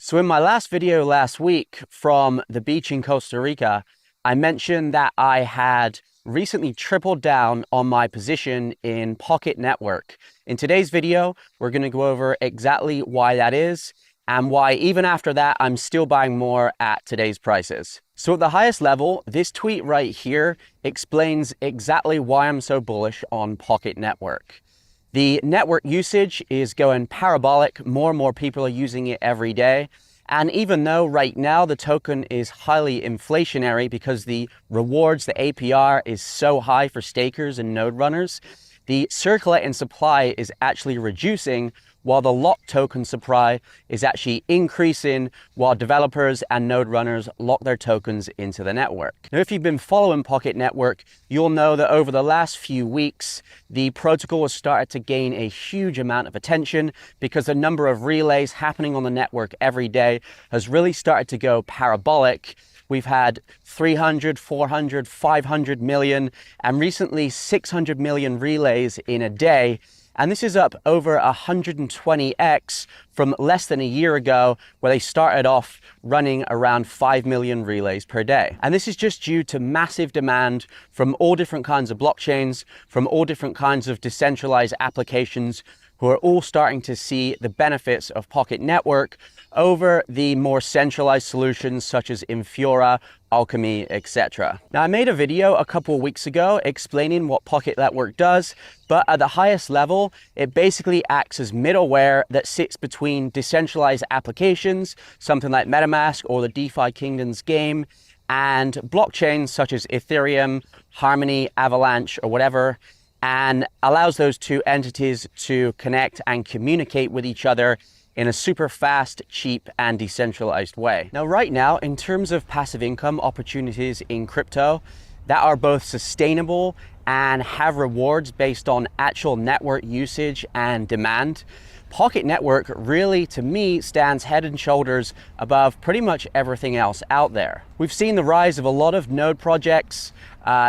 So in my last video last week from the beach in Costa Rica, I mentioned that I had recently tripled down on my position in POKT Network. In today's video, we're going to go over exactly why that is and why even after that, I'm still buying more at today's prices. So at the highest level, this tweet right here explains exactly why I'm so bullish on POKT Network. The network usage is going parabolic. More and more people are using it every day. And even though right now the token is highly inflationary because the rewards, the APR is so high for stakers and node runners, the circulating supply is actually reducing while the locked token supply is actually increasing while developers and node runners lock their tokens into the network. Now, if you've been following POKT Network, you'll know that over the last few weeks, the protocol has started to gain a huge amount of attention because the number of relays happening on the network every day has really started to go parabolic. We've had 300, 400, 500 million, and recently 600 million relays in a day. And this is up over 120x from less than a year ago, where they started off running around 5 million relays per day. And this is just due to massive demand from all different kinds of blockchains, from all different kinds of decentralized applications, who are all starting to see the benefits of POKT Network over the more centralized solutions such as Infura, Alchemy, etc. Now, I made a video a couple of weeks ago explaining what POKT Network does, but at the highest level, it basically acts as middleware that sits between decentralized applications, something like MetaMask or the DeFi Kingdoms game, and blockchains such as Ethereum, Harmony, Avalanche, or whatever, and allows those two entities to connect and communicate with each other in a super fast, cheap, and decentralized way. Now, right now, in terms of passive income opportunities in crypto that are both sustainable and have rewards based on actual network usage and demand, POKT Network really, to me, stands head and shoulders above pretty much everything else out there. We've seen the rise of a lot of node projects,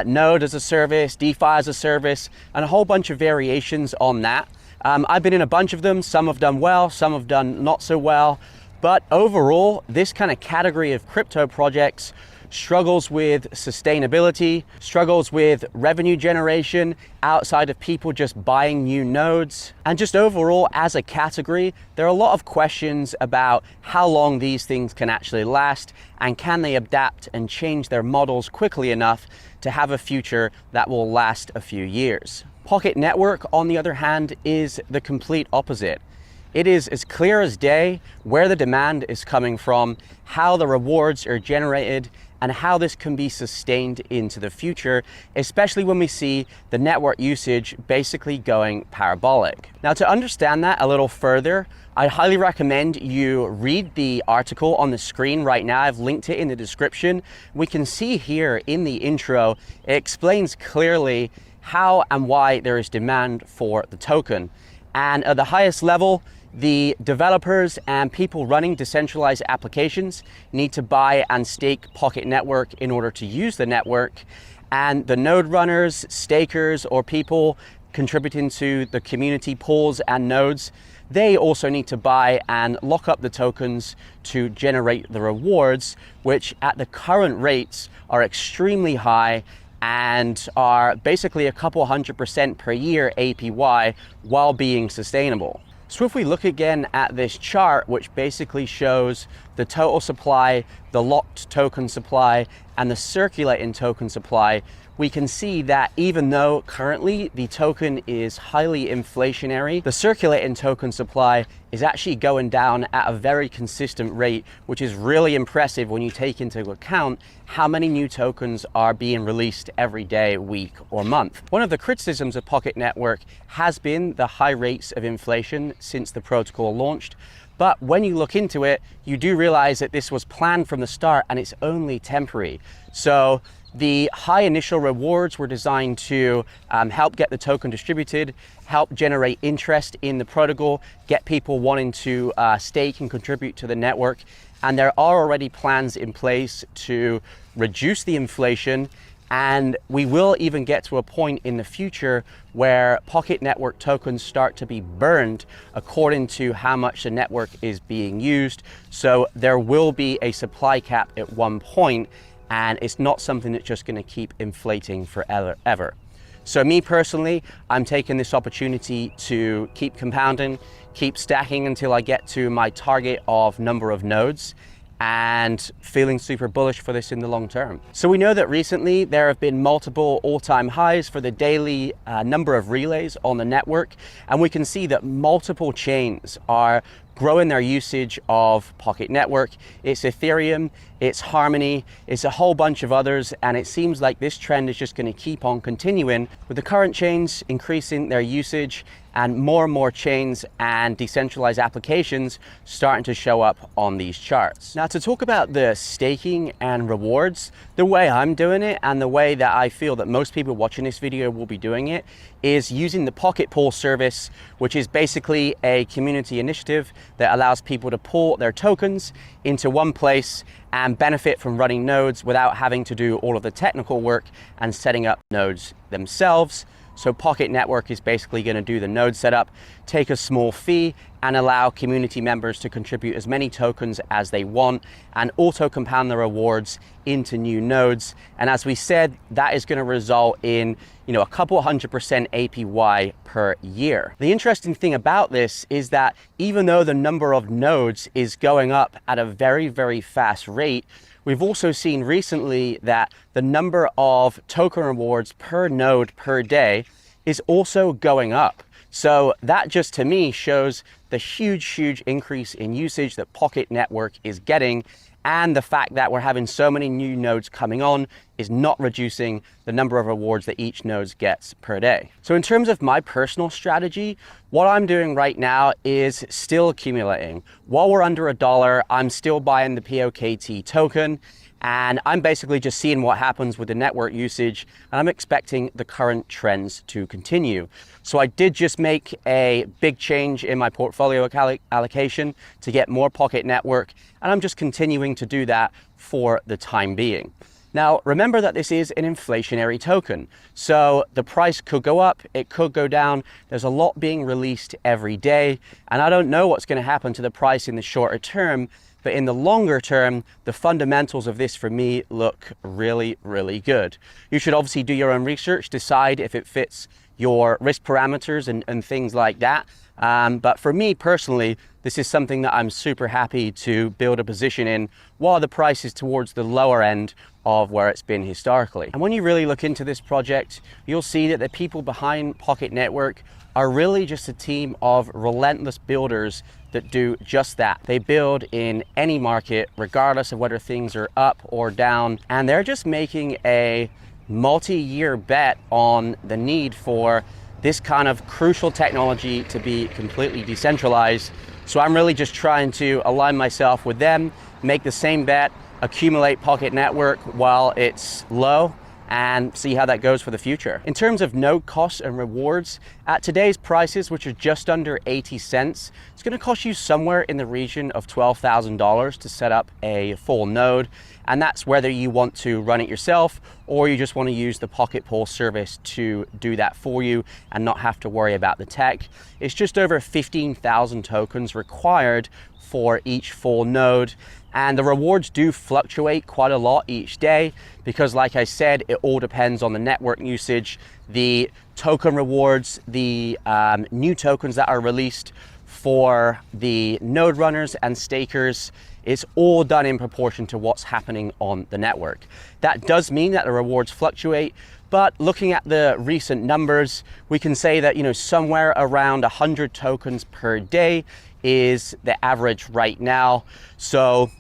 node as a service, DeFi as a service, and a whole bunch of variations on that. I've been in a bunch of them. Some have done well, some have done not so well. But overall, this kind of category of crypto projects struggles with sustainability, struggles with revenue generation outside of people just buying new nodes. And just overall, as a category, there are a lot of questions about how long these things can actually last, and can they adapt and change their models quickly enough to have a future that will last a few years. POKT Network, on the other hand, is the complete opposite. It is as clear as day where the demand is coming from, how the rewards are generated, and how this can be sustained into the future, especially when we see the network usage basically going parabolic. Now, to understand that a little further, I highly recommend you read the article on the screen right now. I've linked it in the description. We can see here in the intro, it explains clearly how and why there is demand for the token. And at the highest level, the developers and people running decentralized applications need to buy and stake POKT Network in order to use the network. And the node runners, stakers, or people contributing to the community pools and nodes, they also need to buy and lock up the tokens to generate the rewards, which at the current rates are extremely high and are basically a couple 100% per year APY while being sustainable. So if we look again at this chart, which basically shows the total supply, the locked token supply, and the circulating token supply, we can see that even though currently the token is highly inflationary, the circulating token supply is actually going down at a very consistent rate, which is really impressive when you take into account how many new tokens are being released every day, week, or month. One of the criticisms of POKT Network has been the high rates of inflation since the protocol launched. But when you look into it, you do realize that this was planned from the start and it's only temporary. So the high initial rewards were designed to help get the token distributed, help generate interest in the protocol, get people wanting to stake and contribute to the network. And there are already plans in place to reduce the inflation And we will even get to a point in the future where Pocket Network tokens start to be burned according to how much the network is being used. So there will be a supply cap at one point, and it's not something that's just going to keep inflating forever. So me personally, I'm taking this opportunity to keep compounding, keep stacking until I get to my target of number of nodes, and feeling super bullish for this in the long term. So we know that recently there have been multiple all-time highs for the daily number of relays on the network, and we can see that multiple chains are growing their usage of Pocket Network. It's Ethereum, it's Harmony, it's a whole bunch of others, and it seems like this trend is just going to keep on continuing, with the current chains increasing their usage and more chains and decentralized applications starting to show up on these charts. Now, to talk about the staking and rewards, the way I'm doing it and the way that I feel that most people watching this video will be doing it is using the Pocket Pool service, which is basically a community initiative that allows people to pool their tokens into one place and benefit from running nodes without having to do all of the technical work and setting up nodes themselves. So Pocket Network is basically going to do the node setup, take a small fee, and allow community members to contribute as many tokens as they want and auto compound the rewards into new nodes. And as we said, that is going to result in, a couple 100% APY per year. The interesting thing about this is that even though the number of nodes is going up at a very fast rate, we've also seen recently that the number of token rewards per node per day is also going up. So that just to me shows the huge increase in usage that Pocket Network is getting, and the fact that we're having so many new nodes coming on is not reducing the number of rewards that each node gets per day. So in terms of my personal strategy, what I'm doing right now is still accumulating. While we're under $1, I'm still buying the POKT token, and I'm basically just seeing what happens with the network usage, and I'm expecting the current trends to continue. So I did just make a big change in my portfolio allocation to get more Pocket Network, and I'm just continuing to do that for the time being. Now, remember that this is an inflationary token, so the price could go up, it could go down. There's a lot being released every day, and I don't know what's going to happen to the price in the shorter term, but in the longer term, the fundamentals of this for me look really good. You should obviously do your own research, decide if it fits your risk parameters and things like that. But for me personally, this is something that I'm super happy to build a position in while the price is towards the lower end of where it's been historically. And when you really look into this project, you'll see that the people behind Pocket Network are really just a team of relentless builders that do just that. They build in any market, regardless of whether things are up or down, and they're just making a multi-year bet on the need for this kind of crucial technology to be completely decentralized. So I'm really just trying to align myself with them, make the same bet, accumulate Pocket Network while it's low, and see how that goes for the future. In terms of node costs and rewards, at today's prices, which are just under 80 cents, it's gonna cost you somewhere in the region of $12,000 to set up a full node. And that's whether you want to run it yourself or you just wanna use the Pocket Pool service to do that for you and not have to worry about the tech. It's just over 15,000 tokens required for each full node. And the rewards do fluctuate quite a lot each day because, like I said, it all depends on the network usage, the token rewards, the new tokens that are released for the node runners and stakers. It's all done in proportion to what's happening on the network. That does mean that the rewards fluctuate, but looking at the recent numbers, we can say that somewhere around 100 tokens per day is the average right now. So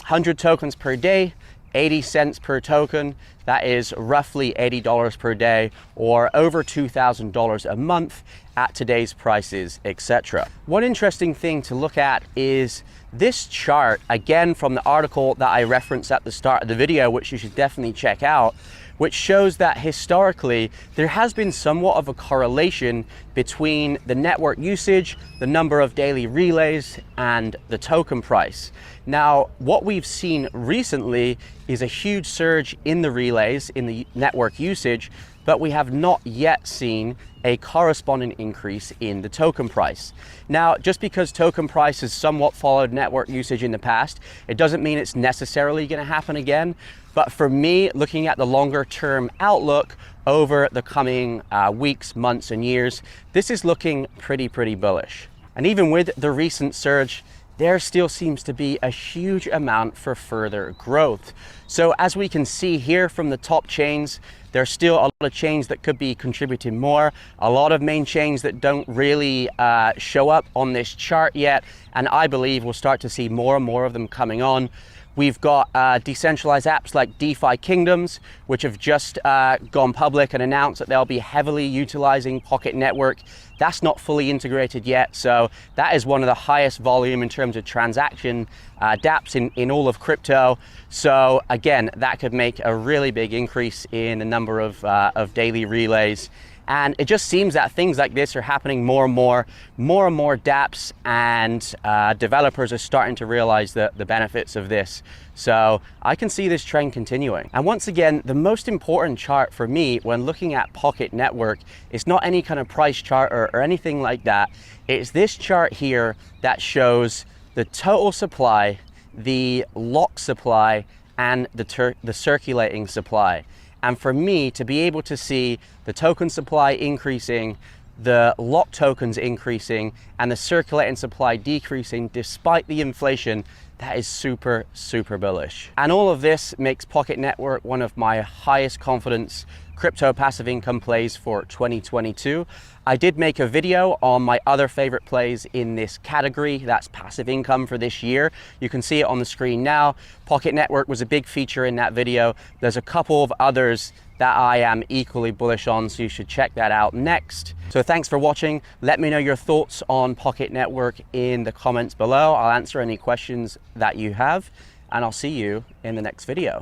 100 tokens per day, 80 cents per token, that is roughly $80 per day or over $2,000 a month at today's prices, etc. One interesting thing to look at is This chart, again from the article that I referenced at the start of the video, which you should definitely check out, which shows that historically there has been somewhat of a correlation between the network usage, the number of daily relays, and the token price. Now, what we've seen recently is a huge surge in the relays, in the network usage, but we have not yet seen a corresponding increase in the token price. Now, just because token price has somewhat followed network usage in the past, it doesn't mean it's necessarily going to happen again. But for me, looking at the longer term outlook over the coming weeks, months, and years, this is looking pretty bullish. And even with the recent surge, there still seems to be a huge amount for further growth. So as we can see here from the top chains, there's still a lot of chains that could be contributing more, a lot of main chains that don't really show up on this chart yet, and I believe we'll start to see more and more of them coming on. We've got decentralized apps like DeFi Kingdoms, which have just gone public and announced that they'll be heavily utilizing Pocket Network. That's not fully integrated yet, so that is one of the highest volume in terms of transaction dApps in all of crypto. So again, that could make a really big increase in the number of daily relays. And it just seems that things like this are happening more and more dApps and developers are starting to realize the benefits of this. So I can see this trend continuing. And once again, the most important chart for me when looking at Pocket Network is not any kind of price chart or anything like that. It's this chart here that shows the total supply, the lock supply, and the circulating supply. And for me to be able to see the token supply increasing, the lock tokens increasing, and the circulating supply decreasing despite the inflation, that is super bullish. And all of this makes Pocket Network one of my highest confidence crypto passive income plays for 2022. I did make a video on my other favorite plays in this category, that's passive income for this year. You can see it on the screen now. Pocket Network was a big feature in that video. There's a couple of others that I am equally bullish on, so you should check that out next. So thanks for watching. Let me know your thoughts on Pocket Network in the comments below. I'll answer any questions that you have, and I'll see you in the next video.